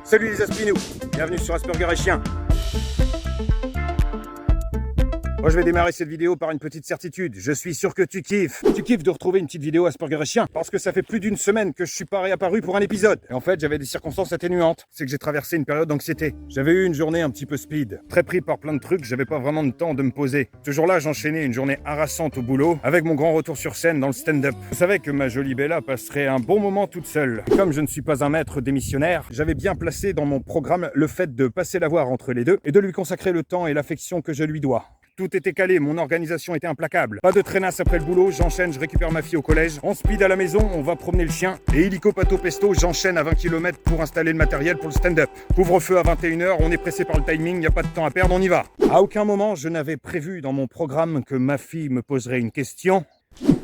Salut les Aspinous, bienvenue sur Asperger et Chien. Moi je vais démarrer cette vidéo par une petite certitude, je suis sûr que tu kiffes. Tu kiffes de retrouver une petite vidéo Asperger et Chien, parce que ça fait plus d'une semaine que je suis pas réapparu pour un épisode. Et en fait j'avais des circonstances atténuantes, c'est que j'ai traversé une période d'anxiété. J'avais eu une journée un petit peu speed, très pris par plein de trucs, j'avais pas vraiment de temps de me poser. Ce jour-là j'enchaînais une journée harassante au boulot, avec mon grand retour sur scène dans le stand-up. Je savais que ma jolie Bella passerait un bon moment toute seule. Et comme je ne suis pas un maître démissionnaire, j'avais bien placé dans mon programme le fait de passer la voir entre les deux, et de lui consacrer le temps et l'affection que je lui dois. Tout était calé, mon organisation était implacable. Pas de traînasse après le boulot, j'enchaîne, je récupère ma fille au collège. On speed à la maison, on va promener le chien. Et illico pato pesto, j'enchaîne à 20 km pour installer le matériel pour le stand-up. Couvre-feu à 21h, on est pressé par le timing, y a pas de temps à perdre, on y va. À aucun moment, je n'avais prévu dans mon programme que ma fille me poserait une question.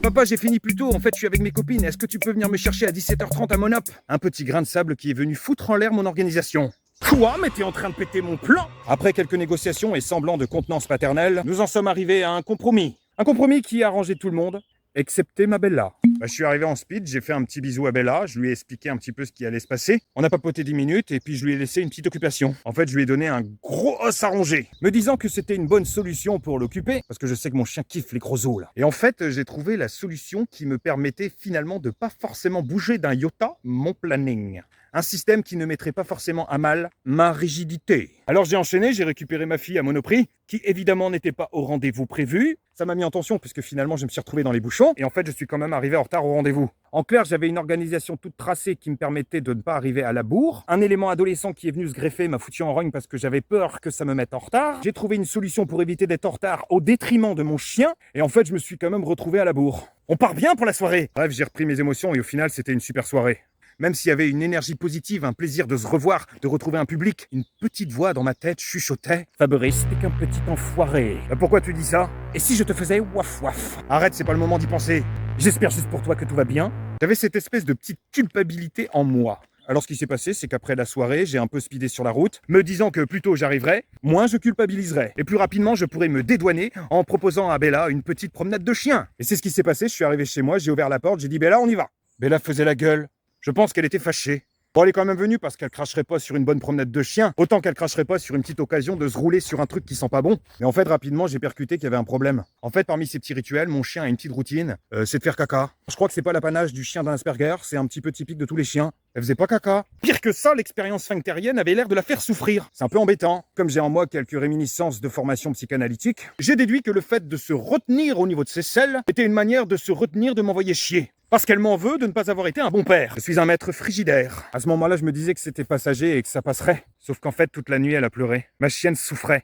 Papa, j'ai fini plus tôt, en fait je suis avec mes copines, est-ce que tu peux venir me chercher à 17h30 à Monop? Un petit grain de sable qui est venu foutre en l'air mon organisation. Quoi? Mais t'es en train de péter mon plan? Après quelques négociations et semblant de contenance paternelle, nous en sommes arrivés à un compromis. Un compromis qui a arrangé tout le monde, excepté ma Bella. Je suis arrivé en speed, j'ai fait un petit bisou à Bella, je lui ai expliqué un petit peu ce qui allait se passer. On a papoté 10 minutes et puis je lui ai laissé une petite occupation. En fait, je lui ai donné un gros os à ronger, me disant que c'était une bonne solution pour l'occuper, parce que je sais que mon chien kiffe les gros os là. Et en fait, j'ai trouvé la solution qui me permettait finalement de pas forcément bouger d'un iota mon planning. Un système qui ne mettrait pas forcément à mal ma rigidité. Alors j'ai enchaîné, j'ai récupéré ma fille à Monoprix, qui évidemment n'était pas au rendez-vous prévu. Ça m'a mis en tension puisque finalement je me suis retrouvé dans les bouchons et en fait je suis quand même arrivé en retard au rendez-vous. En clair, j'avais une organisation toute tracée qui me permettait de ne pas arriver à la bourre. Un élément adolescent qui est venu se greffer m'a foutu en rogne parce que j'avais peur que ça me mette en retard. J'ai trouvé une solution pour éviter d'être en retard au détriment de mon chien et en fait je me suis quand même retrouvé à la bourre. On part bien pour la soirée. Bref, j'ai repris mes émotions et au final c'était une super soirée. Même s'il y avait une énergie positive, un plaisir de se revoir, de retrouver un public, une petite voix dans ma tête chuchotait « Fabrice, t'es qu'un petit enfoiré. » Pourquoi tu dis ça? Et si je te faisais waf waf? Arrête, c'est pas le moment d'y penser. J'espère juste pour toi que tout va bien. J'avais cette espèce de petite culpabilité en moi. Alors ce qui s'est passé, c'est qu'après la soirée, j'ai un peu speedé sur la route, me disant que plus tôt j'arriverais, moins je culpabiliserais. Et plus rapidement, je pourrais me dédouaner en proposant à Bella une petite promenade de chien. Et c'est ce qui s'est passé, je suis arrivé chez moi, j'ai ouvert la porte, j'ai dit « Bella, on y va ». Bella faisait la gueule. Je pense qu'elle était fâchée. Bon, elle est quand même venue parce qu'elle cracherait pas sur une bonne promenade de chien, autant qu'elle cracherait pas sur une petite occasion de se rouler sur un truc qui sent pas bon. Mais en fait, rapidement, j'ai percuté qu'il y avait un problème. En fait, parmi ces petits rituels, mon chien a une petite routine, c'est de faire caca. Je crois que c'est pas l'apanage du chien d'un Asperger, c'est un petit peu typique de tous les chiens. Elle faisait pas caca. Pire que ça, l'expérience sphinctérienne avait l'air de la faire souffrir. C'est un peu embêtant. Comme j'ai en moi quelques réminiscences de formation psychanalytique, j'ai déduit que le fait de se retenir au niveau de ses selles était une manière de se retenir de m'envoyer chier. Parce qu'elle m'en veut de ne pas avoir été un bon père. Je suis un maître frigidaire. À ce moment-là, je me disais que c'était passager et que ça passerait. Sauf qu'en fait, toute la nuit, elle a pleuré. Ma chienne souffrait.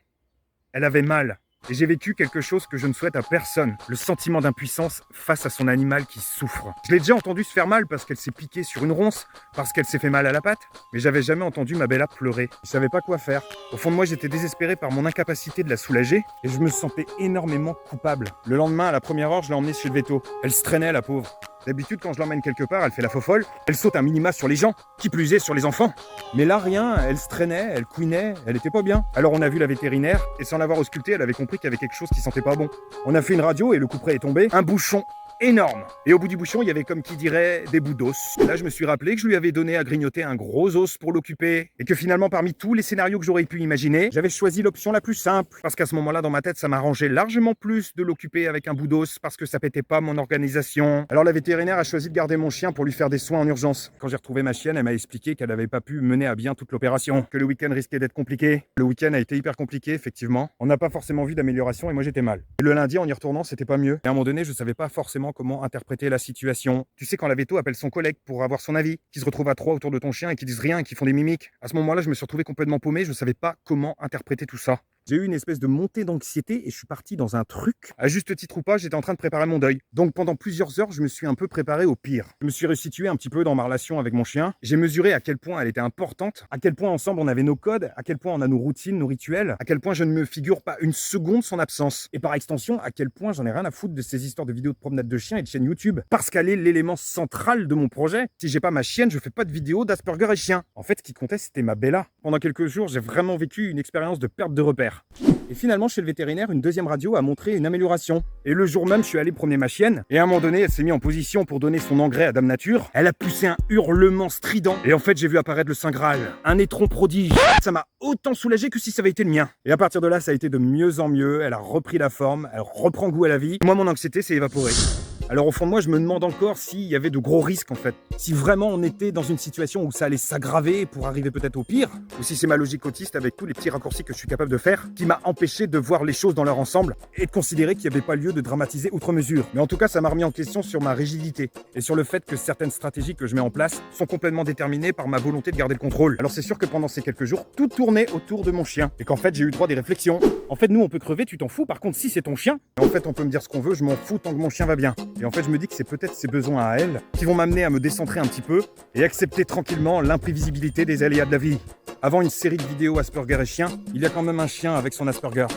Elle avait mal. Et j'ai vécu quelque chose que je ne souhaite à personne. Le sentiment d'impuissance face à son animal qui souffre. Je l'ai déjà entendu se faire mal parce qu'elle s'est piquée sur une ronce, parce qu'elle s'est fait mal à la patte, mais j'avais jamais entendu ma Bella pleurer. Je savais pas quoi faire. Au fond de moi, j'étais désespéré par mon incapacité de la soulager et je me sentais énormément coupable. Le lendemain, à la première heure, je l'ai emmenée chez le veto. Elle se traînait, la pauvre. D'habitude, quand je l'emmène quelque part, elle fait la faux-folle. Elle saute un minima sur les gens, qui plus est sur les enfants. Mais là, rien, elle se traînait, elle couinait, elle était pas bien. Alors on a vu la vétérinaire, et sans l'avoir auscultée, elle avait compris qu'il y avait quelque chose qui sentait pas bon. On a fait une radio et le couperet est tombé. Un bouchon énorme. Et au bout du bouchon, il y avait comme qui dirait des bouts d'os. Et là, je me suis rappelé que je lui avais donné à grignoter un gros os pour l'occuper. Et que finalement, parmi tous les scénarios que j'aurais pu imaginer, j'avais choisi l'option la plus simple. Parce qu'à ce moment-là, dans ma tête, ça m'arrangeait largement plus de l'occuper avec un bout d'os parce que ça pétait pas mon organisation. Alors la vétérinaire a choisi de garder mon chien pour lui faire des soins en urgence. Quand j'ai retrouvé ma chienne, elle m'a expliqué qu'elle n'avait pas pu mener à bien toute l'opération. Que le week-end risquait d'être compliqué. Le week-end a été hyper compliqué, effectivement. On n'a pas forcément vu d'amélioration et moi j'étais mal. Et le lundi, en y retournant, c'était pas mieux. Et à un moment donné, je savais pas forcément comment interpréter la situation. Tu sais quand la véto appelle son collègue pour avoir son avis, qui se retrouve à 3 autour de ton chien et qui disent rien et qui font des mimiques. À ce moment-là, je me suis retrouvé complètement paumé, je savais pas comment interpréter tout ça. J'ai eu une espèce de montée d'anxiété et je suis parti dans un truc. À juste titre ou pas, j'étais en train de préparer mon deuil. Donc pendant plusieurs heures, je me suis un peu préparé au pire. Je me suis resitué un petit peu dans ma relation avec mon chien. J'ai mesuré à quel point elle était importante, à quel point ensemble on avait nos codes, à quel point on a nos routines, nos rituels, à quel point je ne me figure pas une seconde son absence. Et par extension, à quel point j'en ai rien à foutre de ces histoires de vidéos de promenade de chien et de chaîne YouTube. Parce qu'elle est l'élément central de mon projet. Si j'ai pas ma chienne, je fais pas de vidéos d'Asperger et chien. En fait, ce qui comptait, c'était ma Bella. Pendant quelques jours, j'ai vraiment vécu une expérience de perte de repères. Et finalement, chez le vétérinaire, une deuxième radio a montré une amélioration. Et le jour même, je suis allé promener ma chienne, et à un moment donné, elle s'est mise en position pour donner son engrais à Dame Nature. Elle a poussé un hurlement strident, et en fait, j'ai vu apparaître le Saint Graal, un étron prodige. Ça m'a autant soulagé que si ça avait été le mien. Et à partir de là, ça a été de mieux en mieux, elle a repris la forme, elle reprend goût à la vie. Moi, mon anxiété s'est évaporée. Alors au fond de moi, je me demande encore s'il y avait de gros risques en fait. Si vraiment on était dans une situation où ça allait s'aggraver pour arriver peut-être au pire, ou si c'est ma logique autiste avec tous les petits raccourcis que je suis capable de faire, qui m'a empêché de voir les choses dans leur ensemble et de considérer qu'il n'y avait pas lieu de dramatiser outre mesure. Mais en tout cas, ça m'a remis en question sur ma rigidité et sur le fait que certaines stratégies que je mets en place sont complètement déterminées par ma volonté de garder le contrôle. Alors c'est sûr que pendant ces quelques jours, tout tournait autour de mon chien et qu'en fait j'ai eu droit à des réflexions. En fait, nous on peut crever, tu t'en fous. Par contre, si c'est ton chien, en fait on peut me dire ce qu'on veut, je m'en fous tant que mon chien va bien. Et en fait, je me dis que c'est peut-être ses besoins à elle qui vont m'amener à me décentrer un petit peu et accepter tranquillement l'imprévisibilité des aléas de la vie. Avant une série de vidéos Asperger et chien, il y a quand même un chien avec son Asperger.